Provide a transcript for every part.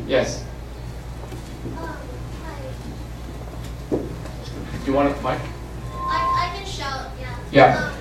Yes. Hi. Do you want a mic? I can shout, yeah. Yeah.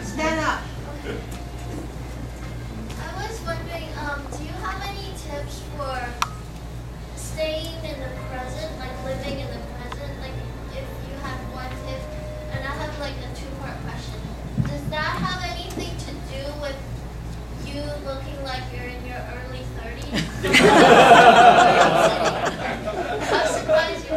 Stand up. Okay. I was wondering, do you have any tips for staying in the present, like living in the present? Like, if you had one tip, and I have like a two-part question. Does that have anything to do with you looking like you're in your early 30s? I'm surprised you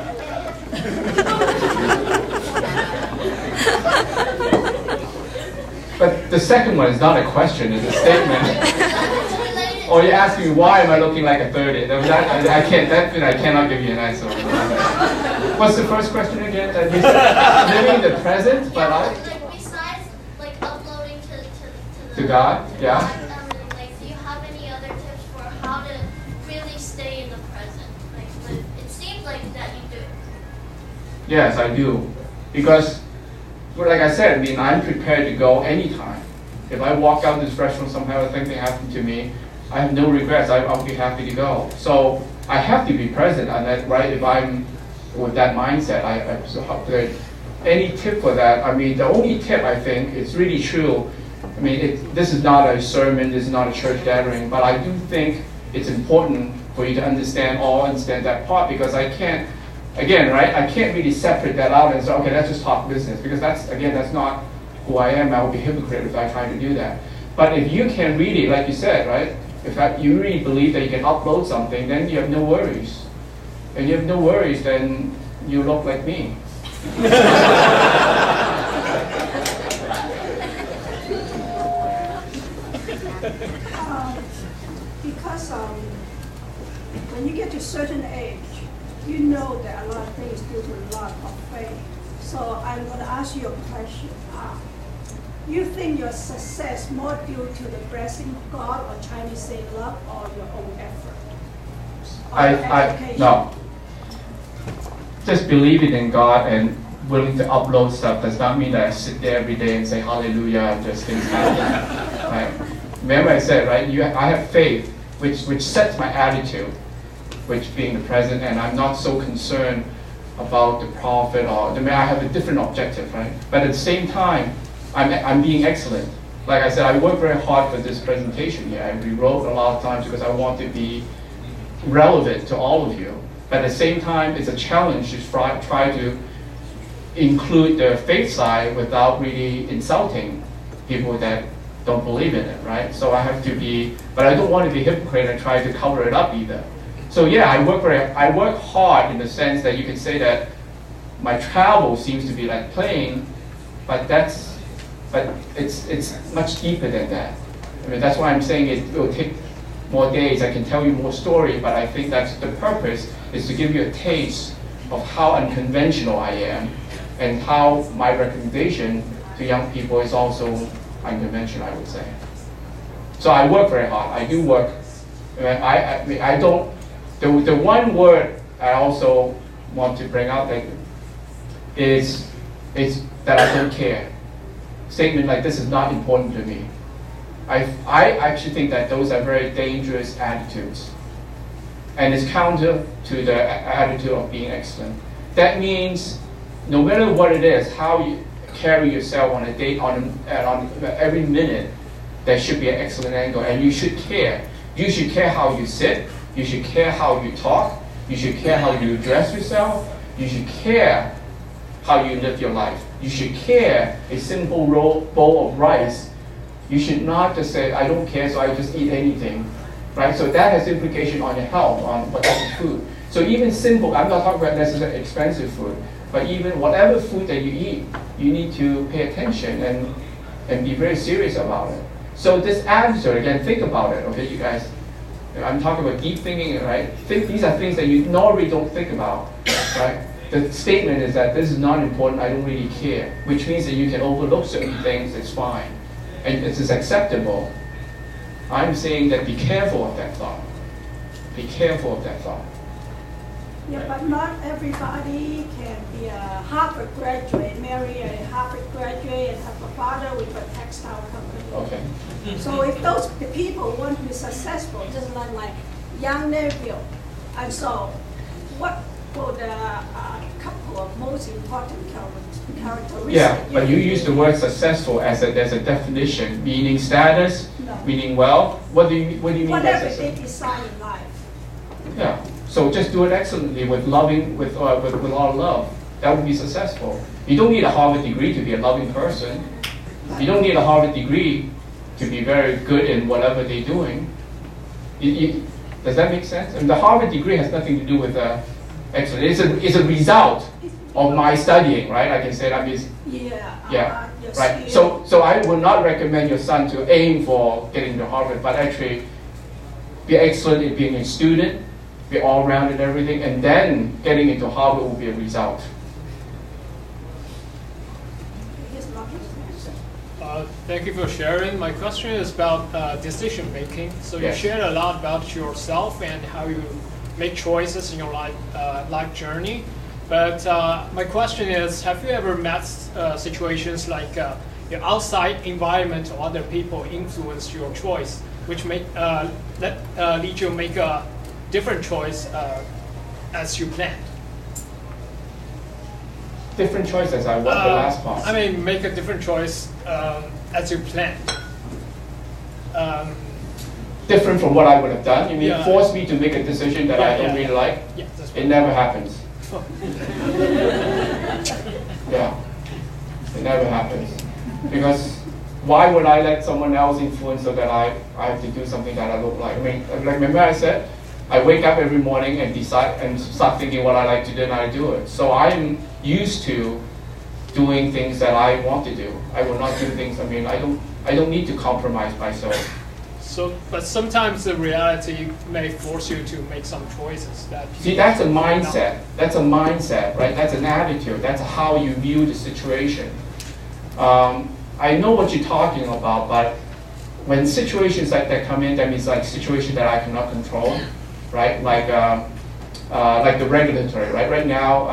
But the second one is not a question, it's a statement. It's related. Or you ask me why am I looking like a 30? I cannot give you an answer. What's the first question again? You said living in the present, but like besides like uploading to God, yeah. Like, do you have any other tips for how to really stay in the present? Like, it seems like that you do. Yes, I do. Because, well, like I said, I mean, I'm prepared to go anytime. If I walk out this restaurant, somehow something happened to me, I have no regrets. I'll be happy to go. So I have to be present, and that, right? If I'm with that mindset, so any tip for that? I mean, the only tip I think it's really true. I mean, this is not a sermon, this is not a church gathering, but I do think it's important for you to understand that part, because I can't. Again, right? I can't really separate that out and say, okay, let's just talk business, because that's not who I am. I would be a hypocrite if I tried to do that. But if you can really, like you said, right? If you really believe that you can upload something, then you have no worries. And you have no worries, then you look like me. Because when you get to a certain age, you know that a lot of things due to a lot of faith. So I'm going to ask you a question. You think your success more due to the blessing of God, or Chinese say luck, or your own effort? No. Just believing in God and willing to upload stuff does not mean that I sit there every day and say hallelujah and just things happen. Right? Remember I said, right? I have faith, which sets my attitude, which being the present, and I'm not so concerned about the profit or I have a different objective, right? But at the same time, I'm being excellent. Like I said, I worked very hard for this presentation here. I rewrote a lot of times because I want to be relevant to all of you. But at the same time, it's a challenge to try to include the faith side without really insulting people that don't believe in it, right? So I have to be, but I don't want to be a hypocrite and try to cover it up either. So yeah, I work hard in the sense that you can say that my travel seems to be like playing, but it's much deeper than that. I mean, that's why I'm saying it will take more days. I can tell you more story, but I think that's the purpose, is to give you a taste of how unconventional I am, and how my recommendation to young people is also unconventional, I would say. So I work very hard. I do work. I don't. The one word I also want to bring out is that I don't care. Statement like this is not important to me. I actually think that those are very dangerous attitudes, and it's counter to the attitude of being excellent. That means no matter what it is, how you carry yourself on a date, on every minute, there should be an excellent angle, and you should care. You should care how you sit. You should care how you talk. You should care how you dress yourself. You should care how you live your life. You should care a simple bowl of rice. You should not just say, I don't care, so I just eat anything, right? So that has implication on your health, on whatever food. So even simple, I'm not talking about necessarily expensive food, but even whatever food that you eat, you need to pay attention and be very serious about it. So this attitude, again, think about it, okay, you guys. I'm talking about deep thinking, right? These are things that you normally don't think about, right? The statement is that this is not important, I don't really care, which means that you can overlook certain things, it's fine. And it is acceptable. I'm saying that be careful of that thought. Be careful of that thought. Yeah, but not everybody can be a Harvard graduate, marry a Harvard graduate, and have a father with a textile company. Okay. So if those people want to be successful, just like my young nephew, And so, what for the couple of most important characteristics? Yeah, but you use the word successful as there's a definition, meaning status, No. meaning wealth. What do you mean by Whatever they success? decide in life. Yeah. So just do it excellently with loving, with a lot of love. That would be successful. You don't need a Harvard degree to be a loving person. You don't need a Harvard degree to be very good in whatever they're doing. Does that make sense? And the Harvard degree has nothing to do with excellence. It's a result of my studying, right? I can say that is. Yeah. Right. So I would not recommend your son to aim for getting to Harvard, but actually be excellent in being a student, be all round in everything, and then getting into Harvard will be a result. Thank you for sharing. My question is about decision making. So you Yes. shared a lot about yourself and how you make choices in your life journey. But my question is, have you ever met situations like your outside environment or other people influence your choice, which lead you to make a different choice as you planned? Different choices. I want the last part. I mean, make a different choice as you planned. Different from what I would have done. You mean Yeah. force me to make a decision that I don't Yeah. really like? Yeah, that's It never happens. Yeah, it never happens. Because why would I let someone else influence so that I have to do something that I don't like? I mean, like remember I said, I wake up every morning and decide and start thinking what I like to do and I do it. So I'm used to doing things that I want to do. I will not do things, I mean, I don't need to compromise myself. So, but sometimes the reality may force you to make some choices that. See, that's a mindset. That's a mindset, right? That's an attitude. That's how you view the situation. I know what you're talking about, but when situations like that come in, that means like situations that I cannot control, right? Like the regulatory, right? Right now,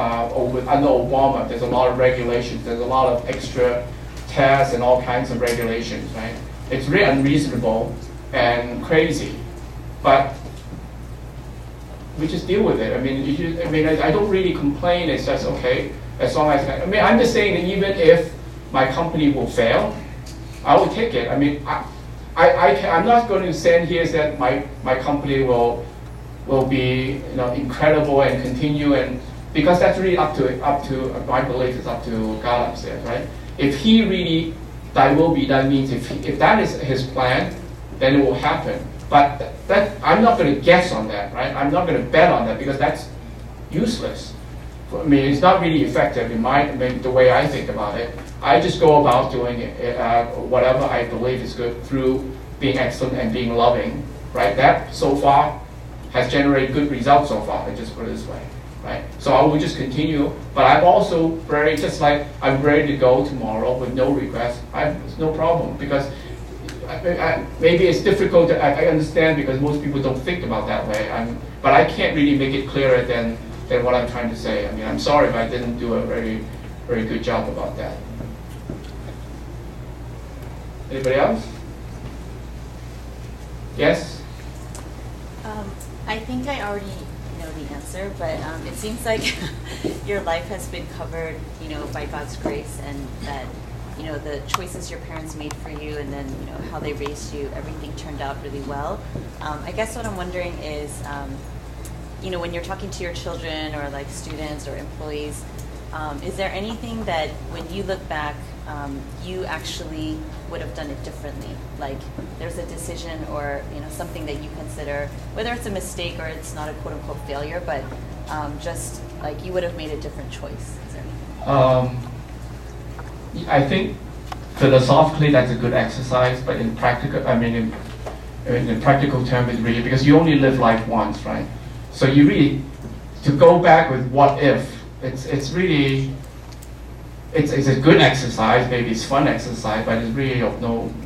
under Obama, there's a lot of regulations. There's a lot of extra tests and all kinds of regulations, right? It's really unreasonable and crazy, but we just deal with it. I mean, I don't really complain. It's just okay as long as I mean, I'm just saying that even if my company will fail, I will take it. I mean, I'm not going to stand here that my company will be incredible and continue, and because that's really up to my belief is up to God upstairs, right? If he really that will be, that means if that is his plan, then it will happen. But that I'm not going to guess on that, right? I'm not going to bet on that because that's useless. I mean, it's not really effective in the way I think about it. I just go about doing whatever I believe is good through being excellent and being loving, right? That so far has generated good results so far. Let's just put it this way, right? So I will just continue, but I'm also just like I'm ready to go tomorrow with no regrets. It's no problem because maybe it's difficult to I understand because most people don't think about that way. But I can't really make it clearer than what I'm trying to say. I mean, I'm sorry if I didn't do a very, very good job about that. Anybody else? Yes? I think I already know the answer, but it seems like your life has been covered, by God's grace, and that, the choices your parents made for you, and then, how they raised you, everything turned out really well. I guess what I'm wondering is, when you're talking to your children or like students or employees, is there anything that when you look back, you actually would have done it differently? Like there's a decision or something that you consider, whether it's a mistake or it's not a quote unquote failure, but just like you would have made a different choice. Is there anything? I think philosophically that's a good exercise, but in practical, in practical terms, it's really because you only live life once, right? So you really to go back with what if. It's really it's a good exercise, maybe it's fun exercise, but it's really of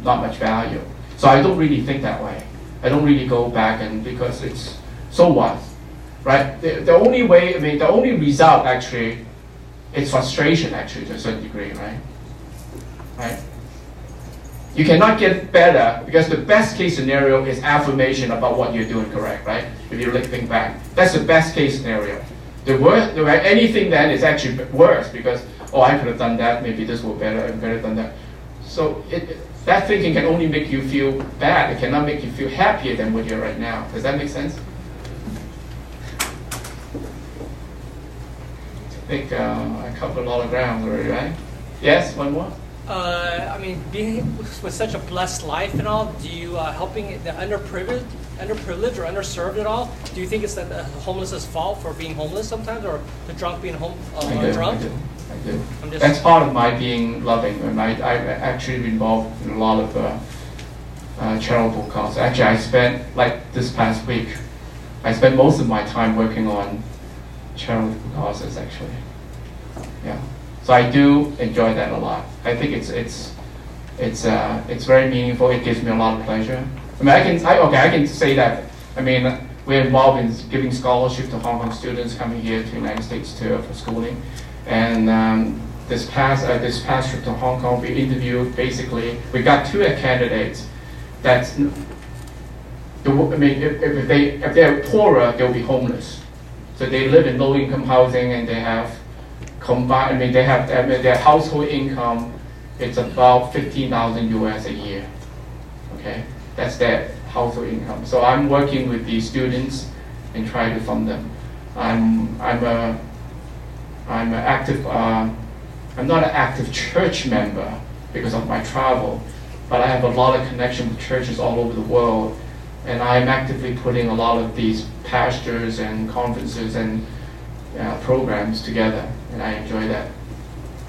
not much value. So I don't really think that way. I don't really go back because it's so what, right? The only way, the only result actually, it's frustration actually to a certain degree, right? Right? You cannot get better because the best case scenario is affirmation about what you're doing correct, right? If you think back, that's the best case scenario. The worst, anything then is actually worse because, oh, I could have done that, maybe this was better, I could have done that. So that thinking can only make you feel bad. It cannot make you feel happier than what you're right now. Does that make sense? I think I covered a lot of ground already, right? Yes, one more? I mean, being with such a blessed life and all, do you helping the underprivileged or underserved at all? Do you think it's the homeless's fault for being homeless sometimes, or the drunk being drunk? I do. That's part of my being loving, and I'm actually involved in a lot of charitable causes. Actually, I spent, like this past week, I spent most of my time working on charitable causes, actually. Yeah. So I do enjoy that a lot. I think it's very meaningful. It gives me a lot of pleasure. I mean, I can say that. I mean, we're involved in giving scholarship to Hong Kong students coming here to the United States for schooling. And this past trip to Hong Kong, we interviewed we got 2 candidates. If they're poorer, they'll be homeless. So they live in low-income housing, and they have combined. Their household income, it's about 15,000 US a year. Okay, that's their household income. So I'm working with these students and trying to fund them. I'm not an active church member because of my travel, but I have a lot of connection with churches all over the world, and I'm actively putting a lot of these pastors and conferences and programs together, and I enjoy that.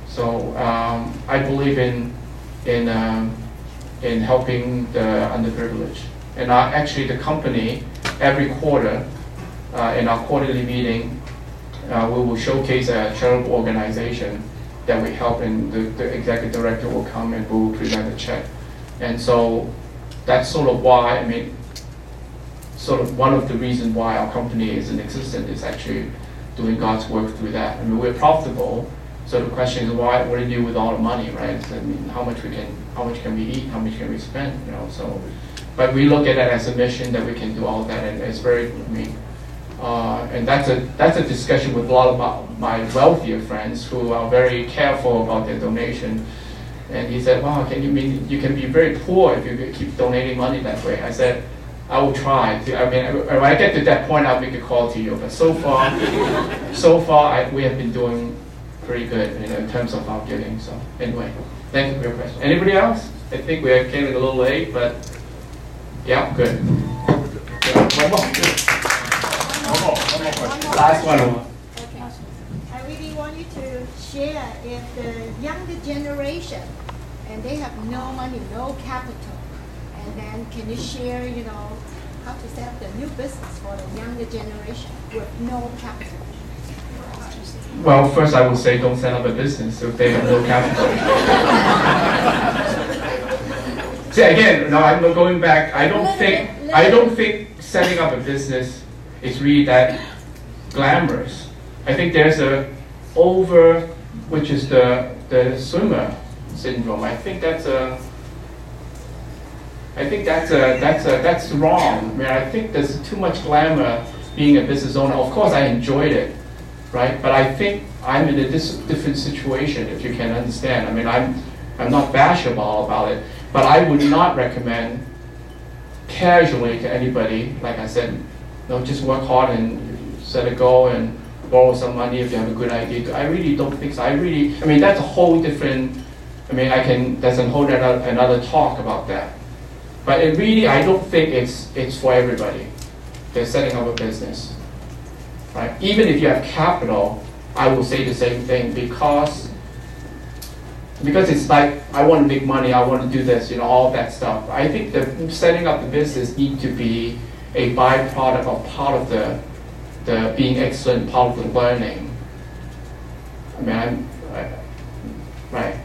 So I believe in helping the underprivileged, and actually the company every quarter in our quarterly meeting. We will showcase a charitable organization that we help, and the executive director will come and we will present a check. And so that's sort of why, sort of one of the reasons why our company is in existence is actually doing God's work through that. I mean, we're profitable, so the question is, what do you do with all the money, right? So, I mean, how much can we eat, how much can we spend, you know? So, but we look at it as a mission that we can do all that, and it's very, and that's a discussion with a lot of my wealthier friends who are very careful about their donation. And he said, "Wow, you can be very poor if you keep donating money that way?" I said, "I will try. When I get to that point, I'll make a call to you. But so far, we have been doing pretty good in terms of our giving." So anyway, thank you for your question. Anybody else? I think we are getting a little late, but yeah, good. One more. Good. Last one. Okay. I really want you to share if the younger generation and they have no money, no capital, and then can you share, how to set up the new business for the younger generation with no capital? Well, first I would say don't set up a business if they have no capital. See, again, no, I'm going back. I don't think setting up a business is really that glamorous. I think there's which is the swimmer syndrome. I think that's wrong. I mean, I think there's too much glamour being a business owner. Of course, I enjoyed it, right? But I think I'm in a different situation, if you can understand. I mean, I'm not bashful about it, but I would not recommend casually to anybody. Like I said, just work hard and set a goal and borrow some money if you have a good idea. I really don't think so. That's a whole different. There's a whole another talk about that. But I don't think it's for everybody. They're setting up a business, right? Even if you have capital, I will say the same thing because it's like, I want to make money, I want to do this, all that stuff. I think that setting up the business needs to be a byproduct or part of the being excellent, part of the learning. Right.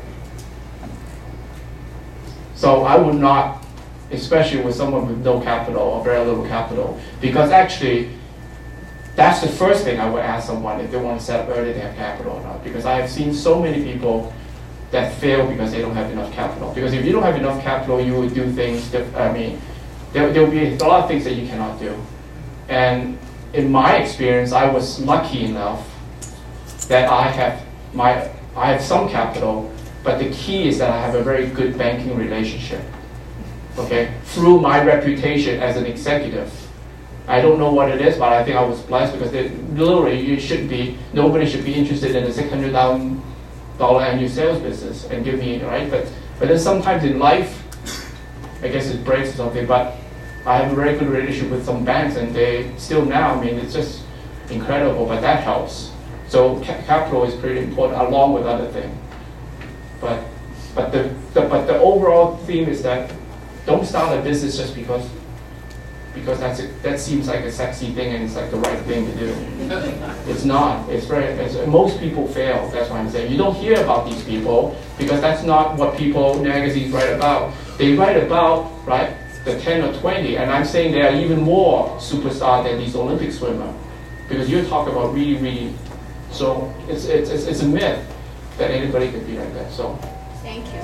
So I would not, especially with someone with no capital or very little capital, because actually, that's the first thing I would ask someone if they want to set up early, they have capital or not. Because I have seen so many people that fail because they don't have enough capital. Because if you don't have enough capital, you would do things I mean, there will be a lot of things that you cannot do. And in my experience, I was lucky enough that I have some capital, but the key is that I have a very good banking relationship. Okay, through my reputation as an executive. I don't know what it is, but I think I was blessed because literally nobody should be interested in a $600,000 annual sales business and give me, right? But then sometimes in life, I guess it breaks or something, but I have a very good relationship with some banks, and they still now, I mean, it's just incredible, but that helps. So capital is pretty important along with other things. But the overall theme is that don't start a business just because that seems like a sexy thing and it's like the right thing to do. It's not. Most people fail. That's what I'm saying. You don't hear about these people because that's not what magazines write about. They write about, right, the 10 or 20, and I'm saying they are even more superstar than these Olympic swimmers because you talk about really. So it's a myth that anybody could be like that. So. Thank you.